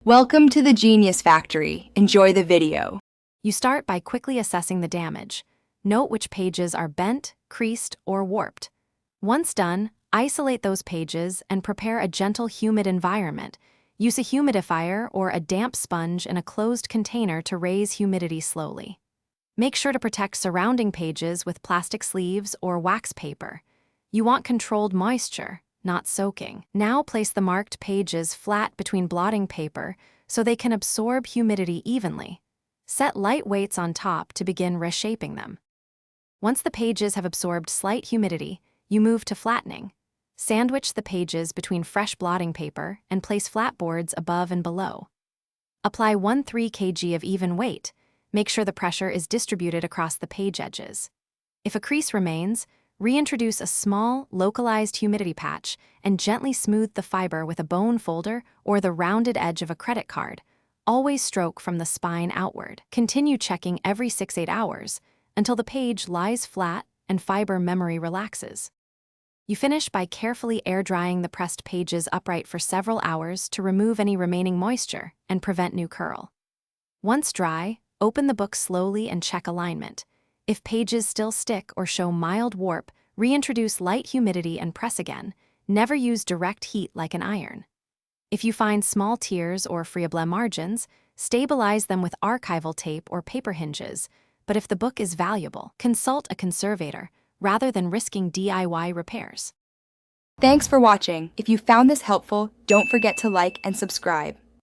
Welcome to the Genius Factory. Enjoy the video. You start by quickly assessing the damage. Note which pages are bent, creased, or warped. Once done, isolate those pages and prepare a gentle, humid environment. Use a humidifier or a damp sponge in a closed container to raise humidity slowly. Make sure to protect surrounding pages with plastic sleeves or wax paper. You want controlled moisture, not soaking. Now place the marked pages flat between blotting paper so they can absorb humidity evenly. Set light weights on top to begin reshaping them. Once the pages have absorbed slight humidity, you move to flattening. Sandwich the pages between fresh blotting paper and place flat boards above and below. Apply 1/3 kg of even weight. Make sure the pressure is distributed across the page edges. If a crease remains, reintroduce a small, localized humidity patch and gently smooth the fiber with a bone folder or the rounded edge of a credit card. Always stroke from the spine outward. Continue checking every 6-8 hours until the page lies flat and fiber memory relaxes. You finish by carefully air drying the pressed pages upright for several hours to remove any remaining moisture and prevent new curl. Once dry, open the book slowly and check alignment. If pages still stick or show mild warp, reintroduce light humidity and press again. Never use direct heat like an iron. If you find small tears or friable margins, stabilize them with archival tape or paper hinges. But if the book is valuable, consult a conservator rather than risking DIY repairs. Thanks for watching. If you found this helpful, don't forget to like and subscribe.